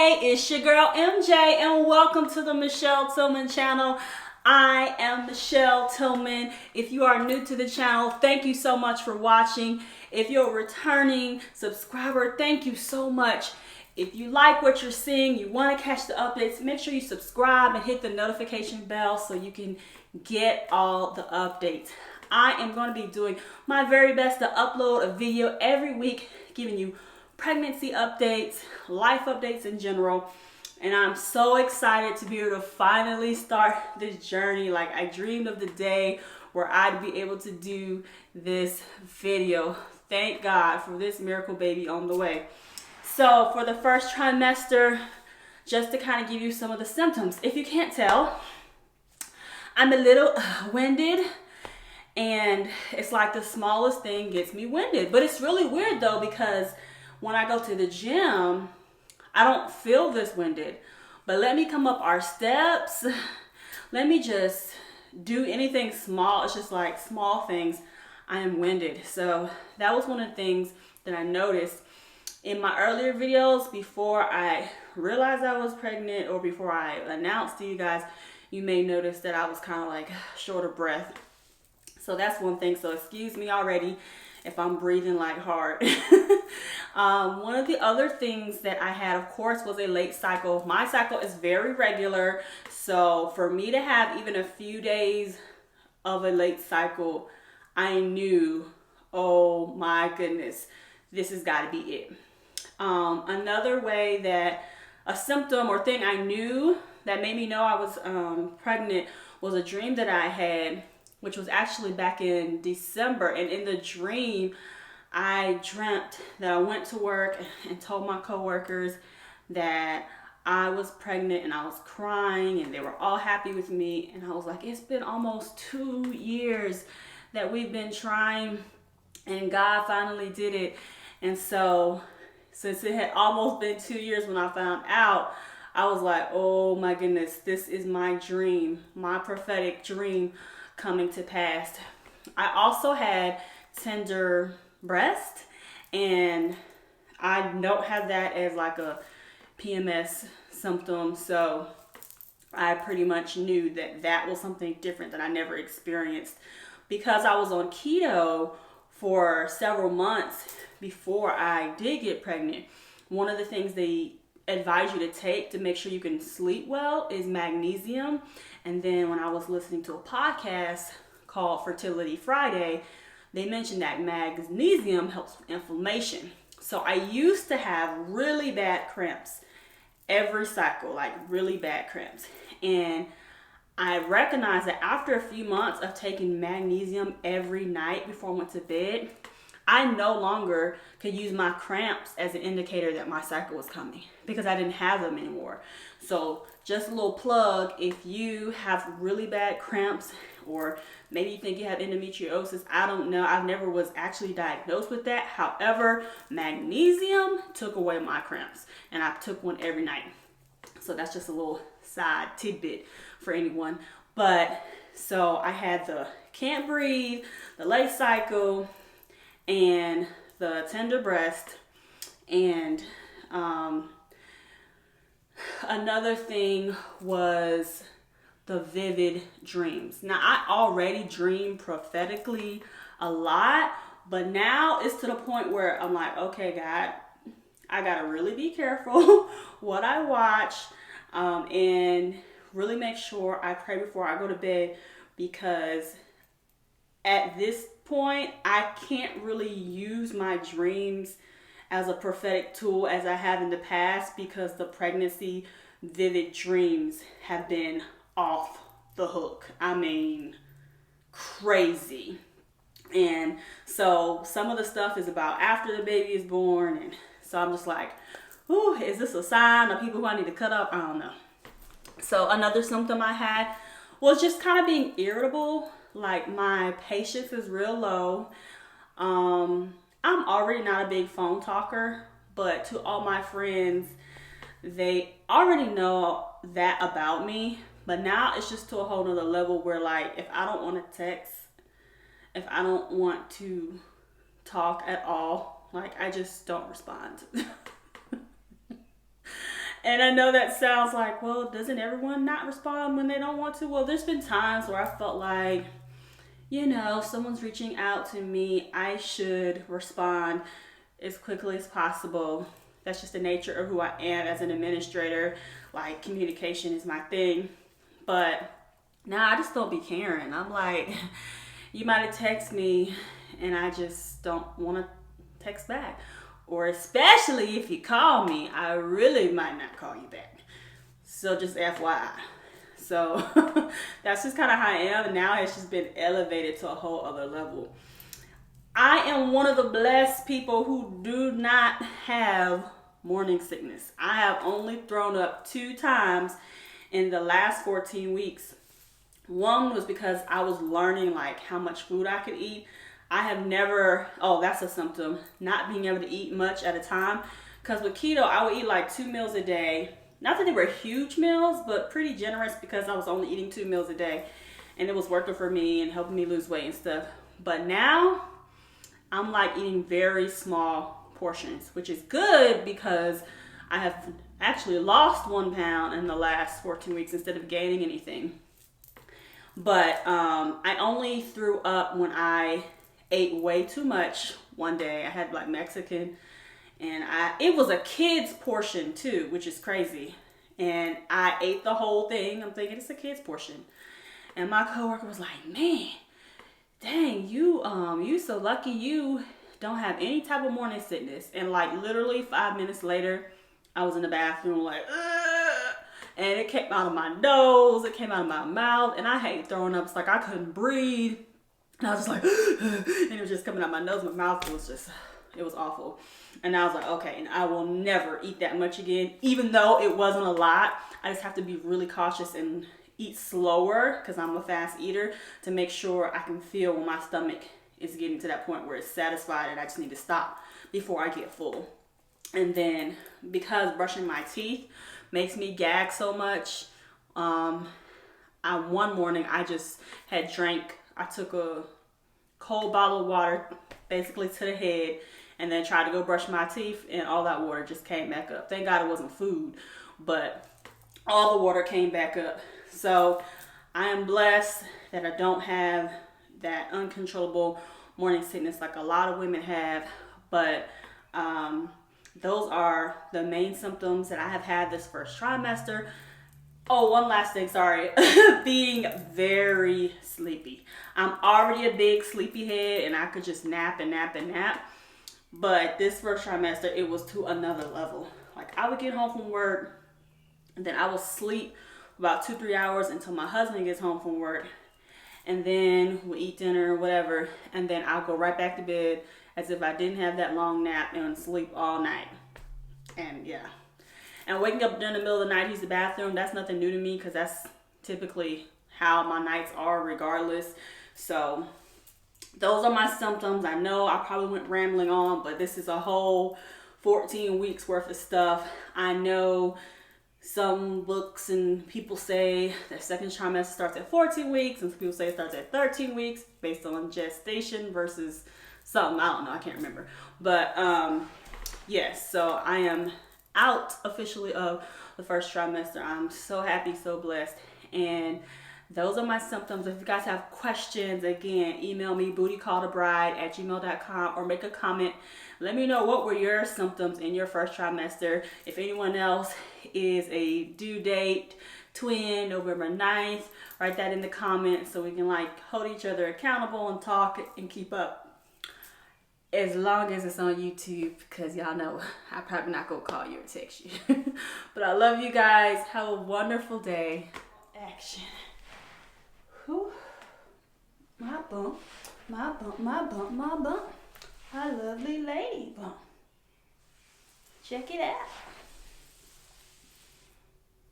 Hey, it's your girl MJ and welcome to the Michelle Tillman channel. I am Michelle Tillman. If you are new to the channel, thank you so much for watching. If you're a returning subscriber, thank you so much. If you like what you're seeing, you want to catch the updates, make sure you subscribe and hit the notification bell so you can get all the updates. I am going to be doing my very best to upload a video every week, giving you pregnancy updates, life updates in general. And I'm so excited to be able to finally start this journey. Like, I dreamed of the day where I'd be able to do this video. Thank God for this miracle baby on the way. So for the first trimester, just to kind of give you some of the symptoms. If you can't tell, I'm a little winded, and it's like the smallest thing gets me winded. But it's really weird though, because when I go to the gym, I don't feel this winded. But let me come up our steps, let me just do anything small. It's just like small things, I am winded. So that was one of the things that I noticed in my earlier videos before I realized I was pregnant, or before I announced to you guys. You may notice that I was kind of like short of breath. So that's one thing. So excuse me already if I'm breathing like hard. One of the other things that I had, of course, was a late cycle. My cycle is very regular. So for me to have even a few days of a late cycle, I knew, oh my goodness, this has got to be it. Another way that a symptom or thing I knew that made me know I was pregnant was a dream that I had, which was actually back in December. And in the dream, I dreamt that I went to work and told my coworkers that I was pregnant, and I was crying, and they were all happy with me. And I was like, it's been almost 2 years that we've been trying, and God finally did it. And so since it had almost been 2 years when I found out, I was like, oh my goodness, this is my dream, my prophetic dream coming to pass. I also had tender breast, and I don't have that as like a PMS symptom. So I pretty much knew that that was something different that I never experienced, because I was on keto for several months before I did get pregnant. One of the things they advise you to take to make sure you can sleep well is magnesium. And then when I was listening to a podcast called Fertility Friday, they mentioned that magnesium helps with inflammation. So I used to have really bad cramps every cycle, like really bad cramps. And I recognized that after a few months of taking magnesium every night before I went to bed, I no longer could use my cramps as an indicator that my cycle was coming, because I didn't have them anymore. So just a little plug, if you have really bad cramps, or maybe you think you have endometriosis, I don't know. I never was actually diagnosed with that. However, magnesium took away my cramps, and I took one every night. So that's just a little side tidbit for anyone. But so I had the can't breathe, the late cycle, and the tender breast. And another thing was the vivid dreams. Now, I already dream prophetically a lot, but now it's to the point where I'm like, okay, God, I gotta really be careful what I watch, and really make sure I pray before I go to bed, because at this point, I can't really use my dreams as a prophetic tool as I have in the past, because the pregnancy vivid dreams have been off the hook. I mean, crazy. And so some of the stuff is about after the baby is born, and so I'm just like, ooh, is this a sign of people who I need to cut up? I don't know. So another symptom I had was just kind of being irritable. Like, my patience is real low. I'm already not a big phone talker, but to all my friends, they already know that about me. But now it's just to a whole nother level where, like, if I don't want to text, if I don't want to talk at all, like, I just don't respond. And I know that sounds like, well, doesn't everyone not respond when they don't want to? Well, there's been times where I felt like, you know, someone's reaching out to me, I should respond as quickly as possible. That's just the nature of who I am as an administrator. Like, communication is my thing. But now I just don't be caring. I'm like, you might have texted me and I just don't want to text back. Or especially if you call me, I really might not call you back. So just FYI. So that's just kind of how I am. And now it's just been elevated to a whole other level. I am one of the blessed people who do not have morning sickness. I have only thrown up 2 times in the last 14 weeks. One was because I was learning like how much food I could eat. I have never, oh, that's a symptom, not being able to eat much at a time. Because with keto, I would eat like 2 meals a day. Not that they were huge meals, but pretty generous because I was only eating 2 meals a day. And it was working for me and helping me lose weight and stuff. But now, I'm like eating very small portions, which is good because I have actually lost 1 pound in the last 14 weeks instead of gaining anything. But I only threw up when I ate way too much one day. I had like Mexican and it was a kid's portion too, which is crazy. And I ate the whole thing. I'm thinking it's a kid's portion. And my coworker was like, man, dang, you so lucky you don't have any type of morning sickness. And like literally 5 minutes later, I was in the bathroom like, ugh! And it came out of my nose, it came out of my mouth, and I hate throwing up. It's like I couldn't breathe. And I was just like, and it was just coming out my nose. My mouth was just, it was awful. And I was like, okay, and I will never eat that much again, even though it wasn't a lot. I just have to be really cautious and eat slower because I'm a fast eater to make sure I can feel when my stomach is getting to that point where it's satisfied and I just need to stop before I get full. And then because brushing my teeth makes me gag so much, one morning I just had I took a cold bottle of water basically to the head and then tried to go brush my teeth and all that water just came back up. Thank God it wasn't food, but all the water came back up. So I am blessed that I don't have that uncontrollable morning sickness like a lot of women have, but those are the main symptoms that I have had this first trimester. Oh, one last thing, sorry. Being very sleepy. I'm already a big sleepyhead and I could just nap and nap and nap. But this first trimester, it was to another level. Like I would get home from work and then I would sleep about 2-3 hours until my husband gets home from work. And then we'll eat dinner or whatever. And then I'll go right back to bed as if I didn't have that long nap and sleep all night. And yeah. And waking up during the middle of the night to use the bathroom, that's nothing new to me because that's typically how my nights are regardless. So those are my symptoms. I know I probably went rambling on, but this is a whole 14 weeks worth of stuff. I know some books and people say that second trimester starts at 14 weeks and some people say it starts at 13 weeks based on gestation versus something. I don't know. I can't remember. But yes, so I am out officially of the first trimester. I'm so happy, so blessed. And those are my symptoms. If you guys have questions, again, email me bootycallthebride@gmail.com or make a comment. Let me know what were your symptoms in your first trimester. If anyone else is a due date twin, November 9th, write that in the comments so we can like hold each other accountable and talk and keep up. As long as it's on YouTube, because y'all know I'm probably not going to call you or text you. But I love you guys. Have a wonderful day. Action. Whew. My bump, my bump, my bump, my bump. My lovely lady bump. Check it out.